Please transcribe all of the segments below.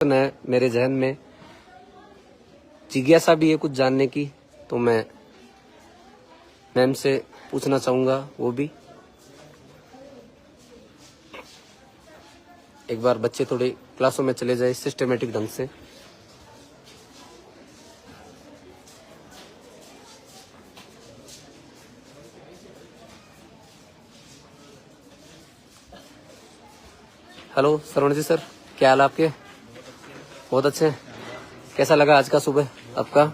है मेरे जहन में, जिज्ञासा भी है कुछ जानने की, तो मैं मैम से पूछना चाहूंगा। वो भी एक बार बच्चे थोड़े क्लासों में चले जाए सिस्टमेटिक ढंग से। हेलो श्रवण जी सर, क्या हाल आपके? बहुत अच्छे हैं। कैसा लगा आज का सुबह आपका?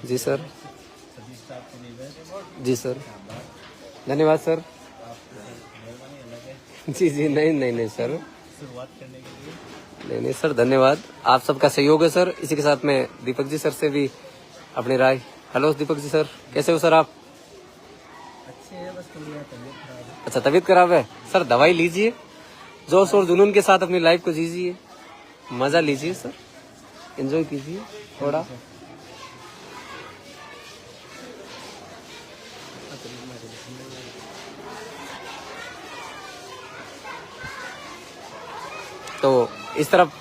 जी सर, जी सर, धन्यवाद सर। जी जी, नहीं सर, शुरुआत करने के लिए नहीं सर, धन्यवाद। आप सबका सहयोग है सर। इसी के साथ में दीपक जी सर से भी अपनी राय। हेलो दीपक जी सर, कैसे हो सर आप? अच्छे है, बस थोड़ी तबीयत खराब है। अच्छा, तबीयत खराब है सर, दवाई लीजिए, जोश और जुनून के साथ अपनी लाइफ को जीजिए, मजा लीजिए सर, एंजॉय कीजिए थोड़ा। तो इस तरफ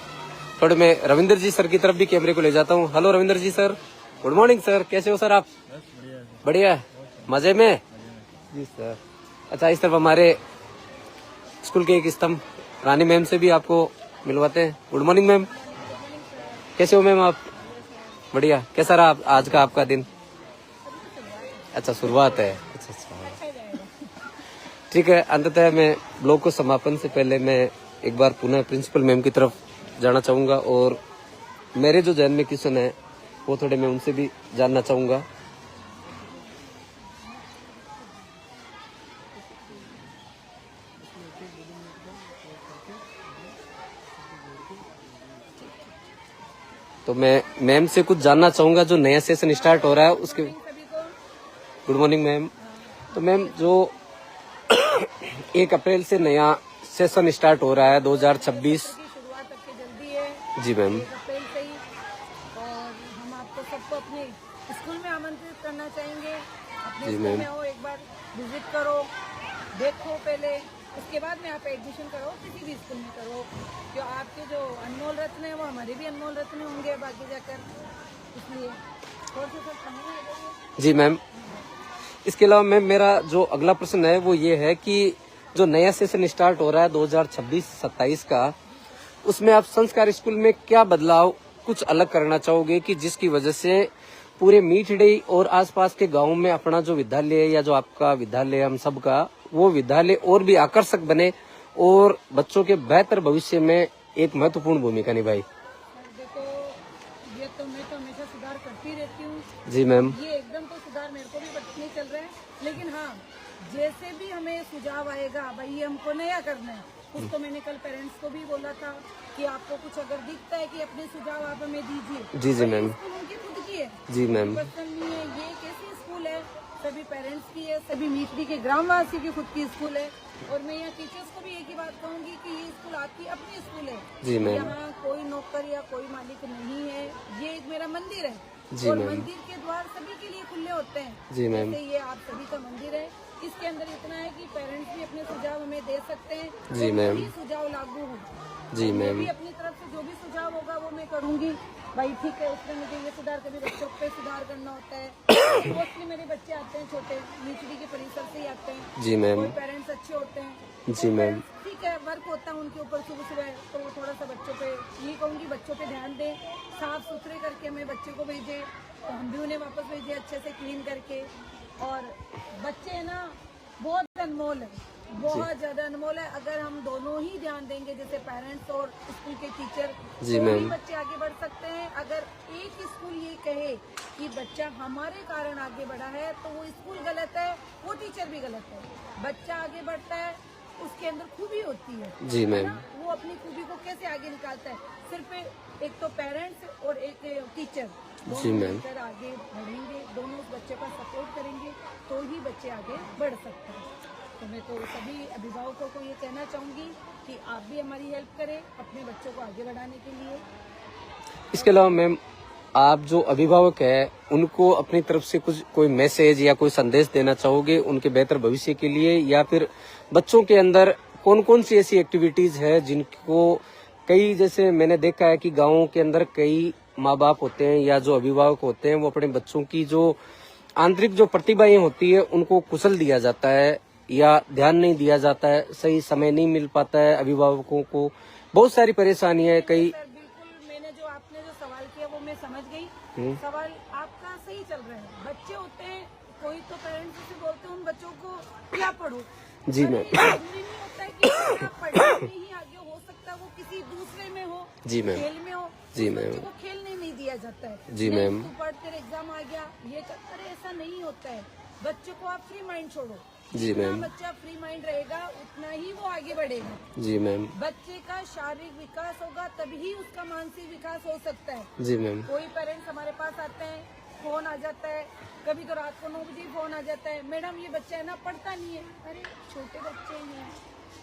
थोड़े मैं रविंदर जी सर की तरफ भी कैमरे को ले जाता हूँ। हेलो रविंदर जी सर, गुड मॉर्निंग सर, कैसे हो सर आप? बढ़िया, मजे में जी सर। अच्छा, इस तरफ हमारे स्कूल के एक स्तंभ रानी मैम से भी आपको मिलवाते हैं। गुड मॉर्निंग मैम, कैसे हो मैम आप? बढ़िया। कैसा रहा आज का आपका दिन? अच्छा, शुरुआत है। अच्छा, ठीक है। अंततः मैं ब्लॉग को समापन से पहले मैं एक बार पुनः प्रिंसिपल मैम की तरफ जाना चाहूंगा और मेरे जो जहन में क्वेश्चन है वो थोड़े मैं उनसे भी जानना चाहूंगा। तो मैं मैम से कुछ जानना चाहूंगा, जो नया सेशन स्टार्ट हो रहा है उसके। Good morning ma'am. तो मैम, जो 1 अप्रैल से नया सेशन स्टार्ट हो रहा है 2026 शुरुआत अब के जल्दी है। जी मैम। 1 अप्रैल से ही, और हम आपको सबको अपने स्कूल में आमंत्रित करना चाहेंगे। अपने जी स्कूल मैम। में आओ, एक बार विजिट करो, देखो पहले, उसके बाद में आप एडमिशन करो, किसी भी स्कूल में करो। जो आपके जो अनमोल रत्न है वो हमारे भी अनमोल रत्न होंगे आगे जाकर, इसलिए थोड़ा सा सब समझ। जी मैम। इसके अलावा मैम, मेरा जो अगला प्रश्न है वो ये है कि जो नया सेशन स्टार्ट हो रहा है 2026-27 का, उसमें आप संस्कार स्कूल में क्या बदलाव कुछ अलग करना चाहोगे कि जिसकी वजह से पूरे मीठड़ी और आसपास के गांवों में अपना जो विद्यालय है या जो आपका विद्यालय है हम सबका, वो विद्यालय और भी आकर्षक बने और बच्चों के बेहतर भविष्य में एक महत्वपूर्ण भूमिका निभाए? देखो, ये तो मैं तो हमेशा सुधार करती रहती हूँ। जी मैम। ये एकदम तो सुधार मेरे को भी नहीं चल रहा है, लेकिन हाँ, जैसे भी हमें सुझाव आएगा, भाई ये हमको नया करना है, कुछ तो मैंने कल पेरेंट्स को भी बोला था कि आपको कुछ अगर दिखता है कि अपने सुझाव आप हमें दीजिए। जी जी मैम। स्कूल उनकी खुद की है, जी मैम। पर्सनल नहीं है, ये कैसी स्कूल है, सभी पेरेंट्स की है, सभी मीठड़ी के ग्रामवासी की खुद की स्कूल है। और मैं यहाँ टीचर्स को भी एक ही बात कहूँगी कि ये स्कूल आपकी अपनी स्कूल है। जी मैम। यहाँ कोई नौकर या कोई मालिक नहीं है, ये एक मेरा मंदिर है। जी और मैम। मंदिर के द्वार सभी के लिए खुले होते हैं। जी मैम। जैसे ये आप सभी का मंदिर है, इसके अंदर इतना है कि पेरेंट्स भी अपने सुझाव हमें दे सकते हैं। जी मैम। वही सुझाव लागू हो। जी मैं मैम। भी अपनी तरफ से जो भी सुझाव होगा वो मैं करूंगी। भाई ठीक है, उसमें मुझे ये सुधार, कभी बच्चों पे सुधार करना होता है। मोस्टली मेरे बच्चे आते हैं छोटे, नीचली के परिसर से ही आते हैं। जी मैम। कोई पेरेंट्स अच्छे होते हैं। जी मैम। ठीक है, वर्क होता है उनके ऊपर सुबह सुबह, तो थोड़ा सा बच्चों पे ये कहूँगी, बच्चों पे ध्यान दें, साफ सुथरे करके हमें बच्चे को भेजें, तो हम भी उन्हें वापस भेजें अच्छे से क्लीन करके। और बच्चे है ना, बहुत अनमोल है, बहुत ज्यादा अनमोल है। अगर हम दोनों ही ध्यान देंगे, जैसे पेरेंट्स और स्कूल के टीचर, जी तो मैम। ही बच्चे आगे बढ़ सकते हैं। अगर एक स्कूल ये कहे कि बच्चा हमारे कारण आगे बढ़ा है, तो वो स्कूल गलत है, वो टीचर भी गलत है। बच्चा आगे बढ़ता है, उसके अंदर खूबी होती है। जी मैम। वो अपनी खूबी को कैसे आगे निकालता है? सिर्फ एक तो पेरेंट्स और एक टीचर, जी दोनों मैम। मिलकर आगे बढ़ेंगे, दोनों उस बच्चे का सपोर्ट करेंगे, तो ही बच्चे आगे बढ़ सकते हैं। तो मैं तो सभी अभिभावकों को ये कहना चाहूँगी कि आप भी हमारी हेल्प करें अपने बच्चों को आगे बढ़ाने के लिए। इसके अलावा मैम, आप जो अभिभावक है उनको अपनी तरफ से कुछ कोई मैसेज या कोई संदेश देना चाहोगे उनके बेहतर भविष्य के लिए, या फिर बच्चों के अंदर कौन कौन सी ऐसी एक्टिविटीज है जिनको कई, जैसे मैंने देखा है कि गाँवों के अंदर कई माँ बाप होते हैं या जो अभिभावक होते हैं वो अपने बच्चों की जो आंतरिक जो प्रतिभाएं होती है उनको कुशल दिया जाता है या ध्यान नहीं दिया जाता है, सही समय नहीं मिल पाता है अभिभावकों को, बहुत सारी परेशानियां है कई। सर बिल्कुल, मैंने जो आपने जो सवाल किया वो मैं समझ गई। सवाल आपका सही चल रहा है। बच्चे होते हैं, कोई तो पेरेंट्स से बोलते हैं उन बच्चों को क्या पढ़ो। जी मैम। जरूरी नहीं होता है कि बच्चा पढ़ने में ही आगे हो सकता है, वो किसी दूसरे में हो, जी मैम। खेल में हो। जी उस मैम। बच्चे को खेलने नहीं दिया जाता है। जी मैम। तू पढ़, तेरे एग्जाम आ गया, ये अरे ऐसा नहीं होता है। बच्चे को आप फ्री माइंड छोड़ो। जी जितना मैम। बच्चा फ्री माइंड रहेगा उतना ही वो आगे बढ़ेगा। जी मैम। बच्चे का शारीरिक विकास होगा तभी उसका मानसिक विकास हो सकता है। जी मैम। कोई पेरेंट्स हमारे पास आते हैं, फोन आ जाता है, कभी तो रात को 9 बजे फोन आ जाता है, मैडम ये बच्चा है ना पढ़ता नहीं है। अरे छोटे बच्चे हैं,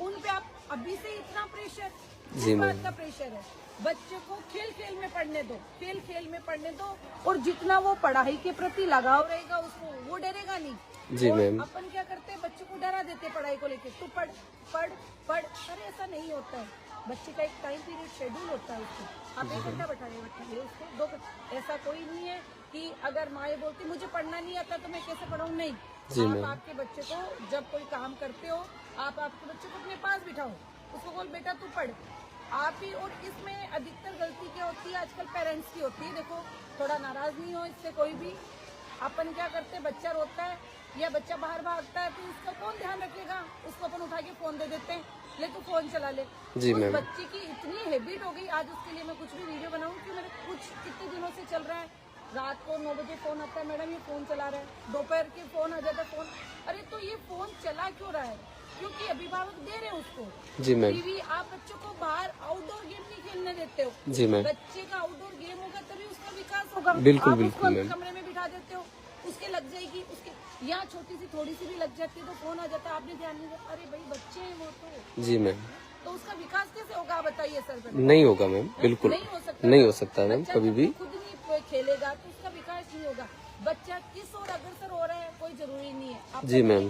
उन पे आप अभी से इतना प्रेशर, जी इस बात मैम। का प्रेशर है। बच्चे को खेल खेल में पढ़ने दो, खेल खेल में पढ़ने दो, और जितना वो पढ़ाई के प्रति लगाव रहेगा उसको, वो डरेगा नहीं। जी और मैम। अपन क्या करते हैं, बच्चे को डरा देते हैं पढ़ाई को लेके, तू पढ़ पढ़ पढ़। अरे ऐसा नहीं होता है। बच्चे का एक टाइम पीरियड शेड्यूल होता है उसको। आप 1 घंटा बैठाइए उसको, 2 घंटा। ऐसा कोई नहीं है कि अगर माँ बोलती मुझे पढ़ना नहीं आता तो मैं कैसे पढ़ाऊँ, नहीं। जी आप मैम। आपके बच्चे को जब कोई काम करते हो, आप आपके बच्चे को अपने पास बिठाओ, उसको बोल बेटा तू पढ़। आप ही, और इसमें अधिकतर गलती क्या होती है आजकल पेरेंट्स की होती है। देखो, थोड़ा नाराज नहीं हो इससे कोई भी। अपन क्या करते हैं, बच्चा रोता है या बच्चा बाहर भागता है तो उसका कौन ध्यान रखेगा, उसको अपन उठा के फोन दे देते हैं, ले तू फोन चला ले। जी उस मैम। बच्चे की इतनी हैबिट हो गई, आज उसके लिए मैं कुछ भी वीडियो बनाऊं कि मेरे कुछ कितने दिनों से चल रहा है, रात को 9 बजे फोन आता है, मैडम ये फोन चला रहा है, दोपहर के फोन आ जाता है फोन। अरे तो ये फोन चला क्यों रहा है, क्योंकि अभिभावक दे रहे हैं उसको। जी मैम। टीवी, आप बच्चों को बाहर आउटडोर गेम नहीं खेलने देते हो। जी मैम। बच्चे का आउटडोर गेम होगा तभी उसका विकास होगा। बिल्कुल, आप बिल्कुल उसको मैम। कमरे में बिठा देते हो, उसके लग जाएगी, उसके यहाँ छोटी सी थोड़ी सी भी लग जाती है तो फोन आ जाता है, आपने ध्यान नहीं दिया। अरे भाई बच्चे हैं वो तो। जी मैम। तो उसका विकास कैसे होगा बताइए सर। नहीं होगा मैम, बिल्कुल नहीं हो सकता, नहीं हो सकता मैम बच्चा कभी जब भी। खुद नहीं खेलेगा तो उसका विकास नहीं होगा। बच्चा किस ओर अग्रसर हो रहा है कोई जरूरी नहीं है। आप जी मैम।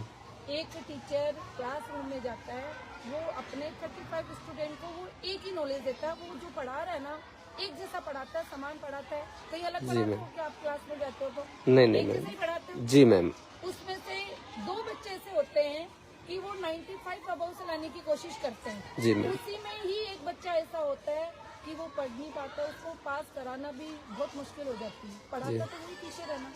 एक टीचर क्लासरूम में जाता है, वो अपने 35 स्टूडेंट को वो एक ही नॉलेज देता है, वो जो पढ़ा रहा है ना एक जैसा पढ़ाता है, समान पढ़ाता है। कहीं अलग पढ़ाते हो क्या आप क्लास में जाते हो तो? नहीं एक जैसे ही मैम। पढ़ाते हो। जी मैम। उसमें से 2 बच्चे ऐसे होते हैं कि वो 95 अबव से लाने की कोशिश करते हैं। जी मैम। उसी में ही एक बच्चा ऐसा होता है कि वो पढ़ नहीं पाता, उसको पास कराना भी बहुत मुश्किल हो जाती है। पढ़ाता तो वही पीछे रहना,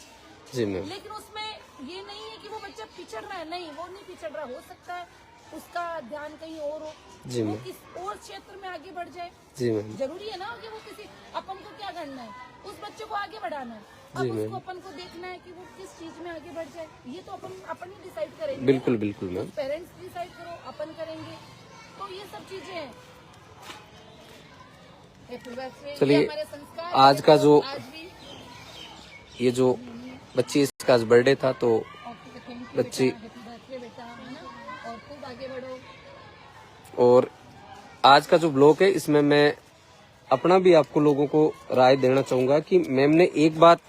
जी मैम। लेकिन उसमें ये नहीं है कि वो बच्चा पिछड़ रहा है, नहीं वो नहीं पिछड़ रहा। हो सकता है उसका ध्यान कहीं और हो, जी वो मैम। किस और क्षेत्र में आगे बढ़ जाए। जी मैम। जरूरी है ना कि वो किसी, अपन को क्या करना है, उस बच्चे को आगे बढ़ाना है। अब जी मैम। उसको अपन को देखना है कि वो किस चीज में आगे बढ़ जाए, ये तो अपन ही डिसाइड करेंगे। बिल्कुल बिल्कुल मैम। पेरेंट्स डिसाइड करो, अपन करेंगे, तो ये सब चीजें हैं। चलिए, ये हमारे संस्कार आज का जो आज भी ये जो बच्ची, इसका आज बर्थडे था तो बच्ची बेटा है ना, और खूब आगे बढ़ो। और आज का जो ब्लॉग है इसमें मैं अपना भी आपको लोगों को राय देना चाहूंगा कि मैम ने एक बात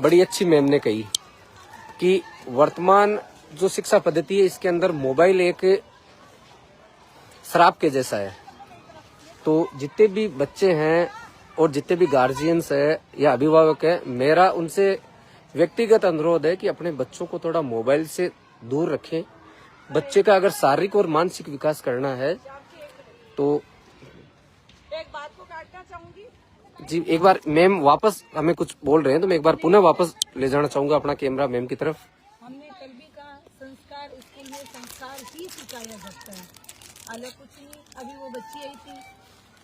बड़ी अच्छी मैम ने कही कि वर्तमान जो शिक्षा पद्धति है इसके अंदर मोबाइल एक श्राप के जैसा है। तो जितने भी बच्चे हैं और जितने भी गार्जियंस है या अभिभावक है, मेरा उनसे व्यक्तिगत अनुरोध है कि अपने बच्चों को थोड़ा मोबाइल से दूर रखें। बच्चे का अगर शारीरिक और मानसिक विकास करना है तो एक बात को काटना चाहूंगी। जी, एक बार मैम वापस हमें कुछ बोल रहे हैं तो मैं एक बार पुनः वापस ले जाना चाहूंगा अपना कैमरा मैम की तरफ। हमने कल भी कहा, संस्कार स्कूल में संस्कार ही सिखाया जाता है, अलग कुछ नहीं। अभी वो बच्ची आई थी,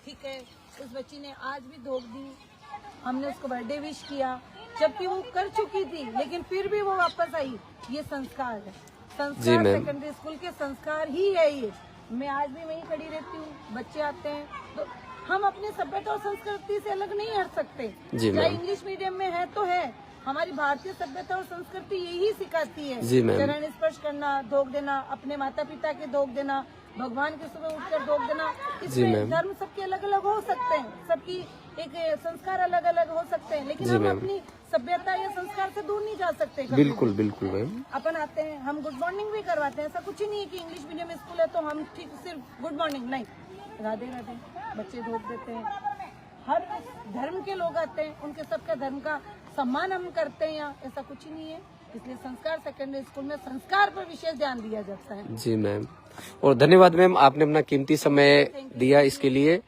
ठीक है, उस बच्ची ने आज भी धोख दी, हमने उसको बर्थडे विश किया जबकि वो कर चुकी थी, लेकिन फिर भी वो वापस आई। ये संस्कार है, संस्कार सेकेंडरी स्कूल के संस्कार ही है ये। मैं आज भी वहीं खड़ी रहती हूँ, बच्चे आते हैं तो हम अपने सभ्यता और संस्कृति से अलग नहीं हट सकते। चाहे इंग्लिश मीडियम में है तो है, हमारी भारतीय सभ्यता और संस्कृति यही सिखाती है। चरण स्पर्श करना, धोख देना, अपने माता पिता के धोख देना, भगवान के सुबह उठकर ढोक देना। जी इसमें मैम। धर्म सबके अलग अलग हो सकते हैं, सबकी एक संस्कार अलग अलग हो सकते हैं, लेकिन जी हम मैम। अपनी सभ्यता या संस्कार से दूर नहीं जा सकते कभी बिल्कुल भी। बिल्कुल मैम। अपन आते हैं, हम गुड मॉर्निंग भी करवाते हैं। ऐसा कुछ ही नहीं है कि इंग्लिश मीडियम स्कूल है तो हम ठीक सिर्फ गुड मॉर्निंग नहीं, राधे राधे बच्चे ढोक देते हैं। हर धर्म के लोग आते हैं, उनके सबके धर्म का सम्मान हम करते हैं यहाँ, ऐसा कुछ ही नहीं है। इसलिए संस्कार सेकेंडरी स्कूल में संस्कार पर विशेष ध्यान दिया जाता है। जी मैम, और धन्यवाद मैम, आपने अपना कीमती समय दिया इसके लिए।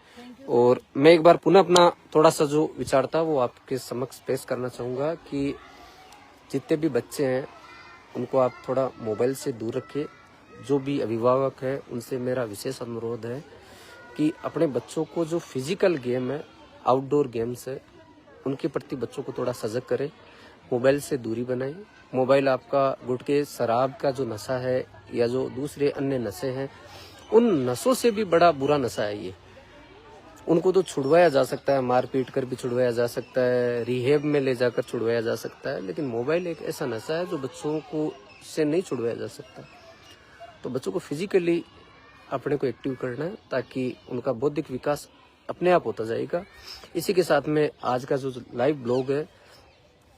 और मैं एक बार पुनः अपना थोड़ा सा जो विचार था वो आपके समक्ष पेश करना चाहूँगा कि जितने भी बच्चे हैं उनको आप थोड़ा मोबाइल से दूर रखें। जो भी अभिभावक है उनसे मेरा विशेष अनुरोध है कि अपने बच्चों को जो फिजिकल गेम है, आउटडोर गेम्स है, उनके प्रति बच्चों को थोड़ा सजग करें। मोबाइल से दूरी बनाएं। मोबाइल आपका गुटखे शराब का जो नशा है या जो दूसरे अन्य नशे हैं, उन नशों से भी बड़ा बुरा नशा है ये। उनको तो छुड़वाया जा सकता है, मार पीट कर भी छुड़वाया जा सकता है, रिहेब में ले जाकर छुड़वाया जा सकता है, लेकिन मोबाइल एक ऐसा नशा है जो बच्चों को से नहीं छुड़वाया जा सकता। तो बच्चों को फिजिकली अपने को एक्टिव करना है ताकि उनका बौद्धिक विकास अपने आप होता जाएगा। इसी के साथ में आज का जो लाइव ब्लॉग है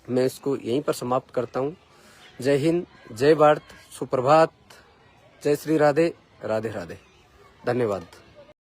मैं इसको यहीं पर समाप्त करता हूँ। जय हिंद, जय भारत, सुप्रभात, जय श्री राधे, राधे राधे, धन्यवाद।